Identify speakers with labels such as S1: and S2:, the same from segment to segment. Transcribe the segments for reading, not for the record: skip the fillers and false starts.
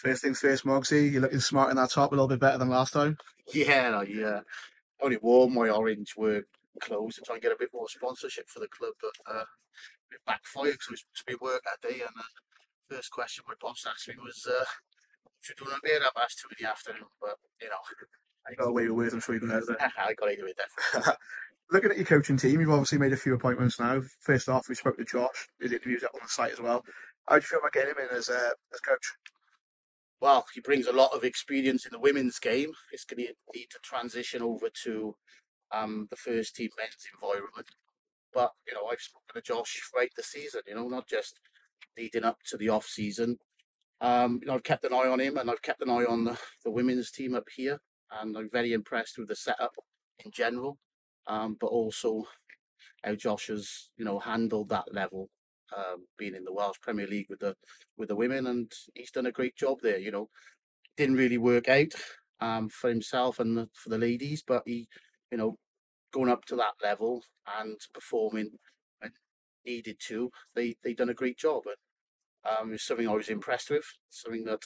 S1: First things first, Mogsy, you're looking smart in that top, a little bit better than last time.
S2: Yeah, I only wore my orange work clothes to try and get a bit more sponsorship for the club, but it backfired because it was supposed to be work that day. And first question my boss asked me was, "Should do a beer up past 2 in the afternoon?" But
S1: You got away with words, I'm sure you got out there.
S2: I got into it definitely.
S1: Looking at your coaching team, you've obviously made a few appointments now. First off, we spoke to Josh. His interview's up on the site as well. How do you feel about getting him in as coach?
S2: Well, he brings a lot of experience in the women's game. It's going to need to transition over to the first team men's environment. But I've spoken to Josh throughout the season. Not just leading up to the off season. I've kept an eye on him, and I've kept an eye on the women's team up here, and I'm very impressed with the setup in general, but also how Josh has handled that level, being in the Welsh Premier League with the women, and he's done a great job there. Didn't really work out for himself and for the ladies, but he, you know, going up to that level and performing when needed to, they done a great job. It's something I was impressed with, something that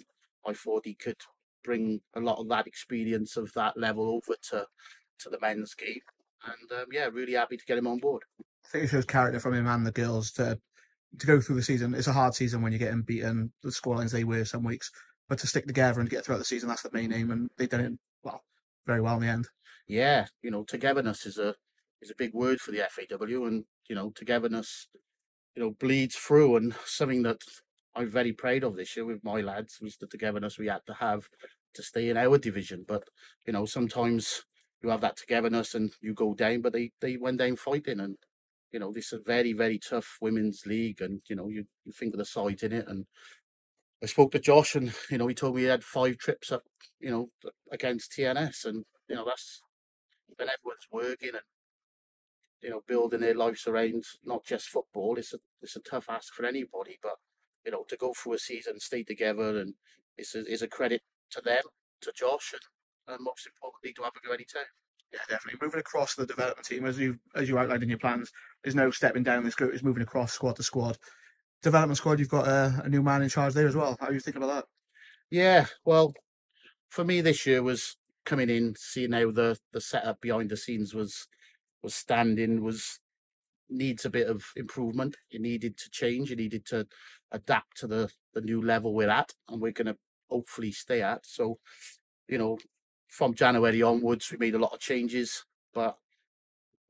S2: I thought he could bring a lot of that experience of that level over to the men's game. And yeah, really happy to get him on board.
S1: I think it shows character from him and the girls to go through the season. It's a hard season when you're getting beaten, the scorelines they were some weeks, but to stick together and get throughout the season, that's the main aim, and they've done it, well, very well in the end.
S2: Yeah, togetherness is a big word for the FAW, and togetherness bleeds through, and something that I'm very proud of this year with my lads was the togetherness we had to have to stay in our division. But sometimes you have that togetherness and you go down, but they went down fighting, and this is a very very tough women's league, and you think of the sides in it. And I spoke to Josh, and he told me he had 5 trips up, against TNS, and that's when everyone's working and building their lives around not just football. It's a tough ask for anybody, but to go through a season, stay together, and it's a credit to them, to Josh, and most importantly to Abigail anytime.
S1: Yeah, definitely. Moving across the development team, as you outlined in your plans, there's no stepping down this group, it's moving across squad to squad. Development squad, you've got a new man in charge there as well. How are you thinking about
S2: Yeah, well, for me this year was coming in, seeing how the setup behind the scenes was standing, was needs a bit of improvement. It needed to change. It needed to adapt to the new level we're at, and we're going to hopefully stay at. So, you know, from January onwards, we made a lot of changes, but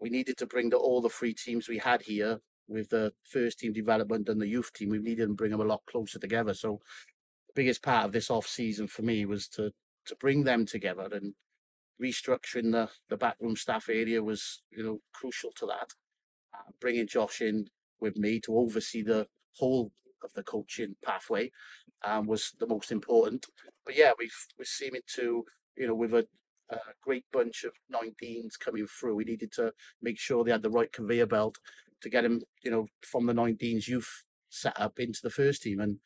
S2: we needed to bring all the 3 teams we had here with the first team development and the youth team. We needed to bring them a lot closer together. So, the biggest part of this off season for me was to bring them together, and restructuring the backroom staff area was crucial to that. Bringing Josh in with me to oversee the whole of the coaching pathway was the most important. But yeah, we're seeming to, with a great bunch of 19s coming through, we needed to make sure they had the right conveyor belt to get them, from the 19s youth set up into the first team. And,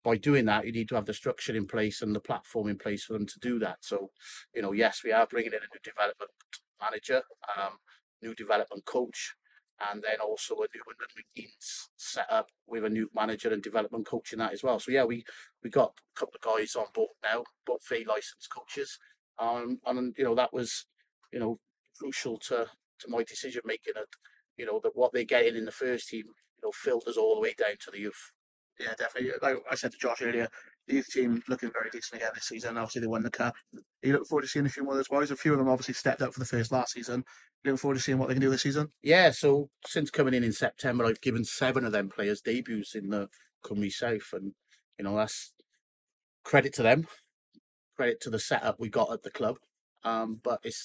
S2: by doing that, you need to have the structure in place and the platform in place for them to do that. So, yes, we are bringing in a new development manager, new development coach, and then also a new under 19s set up with a new manager and development coach in that as well. So yeah, we got a couple of guys on board now, both very licensed coaches, and that was crucial to my decision making. That that what they're getting in the first team filters all the way down to the youth.
S1: that? Yeah, definitely. Like I said to Josh earlier, the youth team looking very decent again this season. Obviously, they won the cup. Are you looking forward to seeing a few more of those boys? A few of them obviously stepped up for the first last season. Looking forward to seeing what they can do this season.
S2: Yeah, so since coming in September, I've given 7 of them players debuts in the Cymru South, and that's credit to them, credit to the setup we got at the club. But it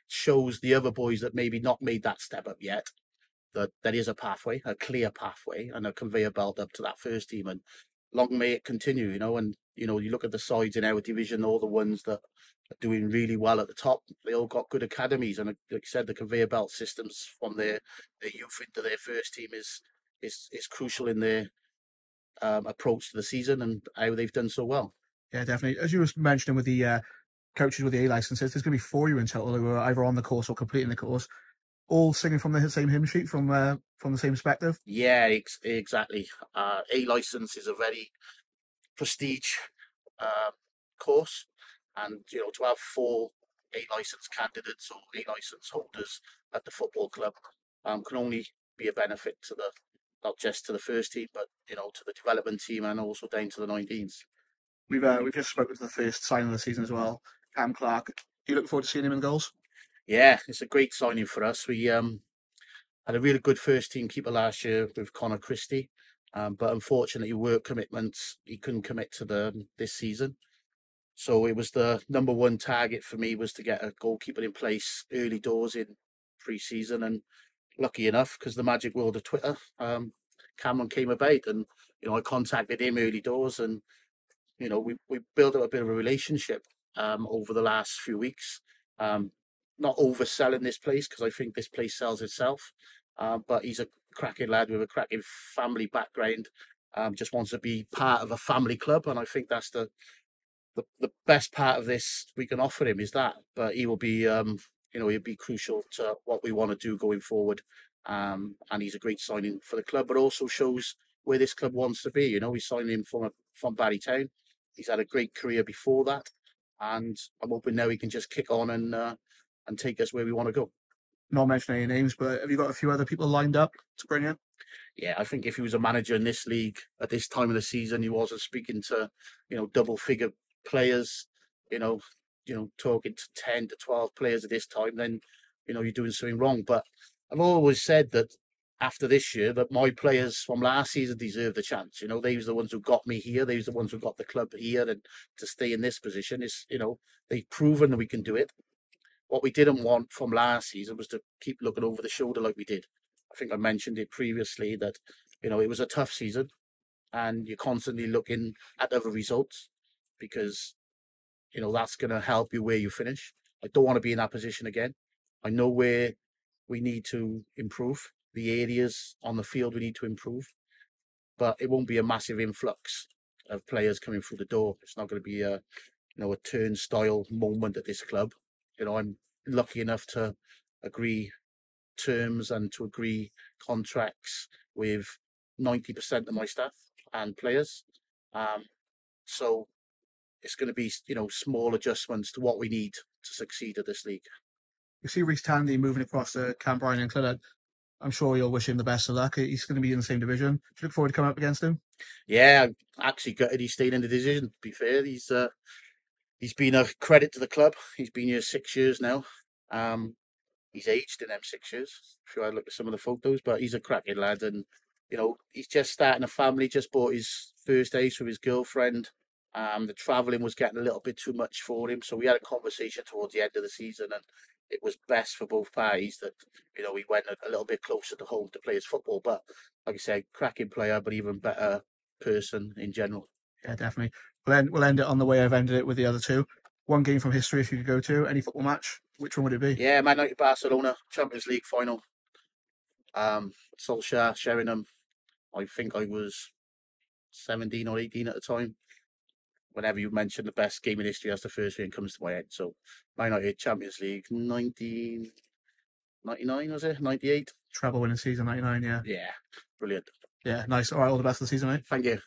S2: shows the other boys that maybe not made that step up yet, that there is a pathway, a clear pathway, and a conveyor belt up to that first team. And long may it continue, And you look at the sides in our division, all the ones that are doing really well at the top, they all got good academies. And like I said, the conveyor belt systems from their youth into their first team is crucial in their approach to the season and how they've done so well.
S1: Yeah, definitely. As you were mentioning with the coaches with the A licenses, there's going to be 4 of you in total who are either on the course or completing the course, all singing from the same hymn sheet from the same perspective.
S2: Yeah, exactly. A license is a very prestige course, and to have 4 A license candidates or A license holders at the football club can only be a benefit to the not just to the first team, but to the development team and also down to the 19s.
S1: We've just spoken to the first signing of the season as well, Cam Clark. Do you look forward to seeing him in goals?
S2: Yeah, it's a great signing for us. We had a really good first team keeper last year with Connor Christie, but unfortunately, work commitments he couldn't commit to this season. So it was the number one target for me was to get a goalkeeper in place early doors in pre-season, and lucky enough, because the magic world of Twitter, Cameron came about, and I contacted him early doors, and we built up a bit of a relationship over the last few weeks. Not overselling this place because I think this place sells itself, but he's a cracking lad with a cracking family background. Just wants to be part of a family club, and I think that's the best part of this we can offer him is that. But he will be, he'll be crucial to what we want to do going forward. And he's a great signing for the club, but also shows where this club wants to be. We signed him from Barrytown. He's had a great career before that, and I'm hoping now he can just kick on and take us where we want to go.
S1: Not mentioning any names, but have you got a few other people lined up to bring in?
S2: Yeah, I think if he was a manager in this league at this time of the season, he wasn't speaking to, double figure players, talking to 10 to 12 players at this time, then, you're doing something wrong. But I've always said that after this year, that my players from last season deserve the chance. They was the ones who got me here. They was the ones who got the club here and to stay in this position. They've proven that we can do it. What we didn't want from last season was to keep looking over the shoulder like we did. I think I mentioned it previously that, it was a tough season and you're constantly looking at other results because, that's going to help you where you finish. I don't want to be in that position again. I know where we need to improve, the areas on the field we need to improve, but it won't be a massive influx of players coming through the door. It's not going to be a turnstile moment at this club. I'm lucky enough to agree terms and to agree contracts with 90% of my staff and players. So it's going to be, small adjustments to what we need to succeed at this league.
S1: You see Reece Tandy moving across to Cambrine and Clydach. I'm sure you'll wish him the best of luck. He's going to be in the same division. Do you look forward to coming up against him?
S2: Yeah, I'm actually gutted he's staying in the division. To be fair, he's been a credit to the club. He's been here 6 years now. He's aged in them 6 years. I'm sure I looked at some of the photos, but he's a cracking lad, and he's just starting a family. Just bought his first house with his girlfriend. The travelling was getting a little bit too much for him, so we had a conversation towards the end of the season, and it was best for both parties that he went a little bit closer to home to play his football. But like I said, cracking player, but even better person in general.
S1: Yeah, definitely. We'll end it on the way I've ended it with the other two. One game from history, if you could go to any football match, which one would it be?
S2: Yeah, Man United Barcelona Champions League final. Solskjaer, Sheringham. I think I was 17 or 18 at the time. Whenever you mention the best game in history, that's the first thing that comes to my head. So, Man United Champions League 1999, was it? 98?
S1: Treble winning season, 99, yeah.
S2: Yeah, brilliant.
S1: Yeah, nice. All right, all the best of the season, mate.
S2: Thank you.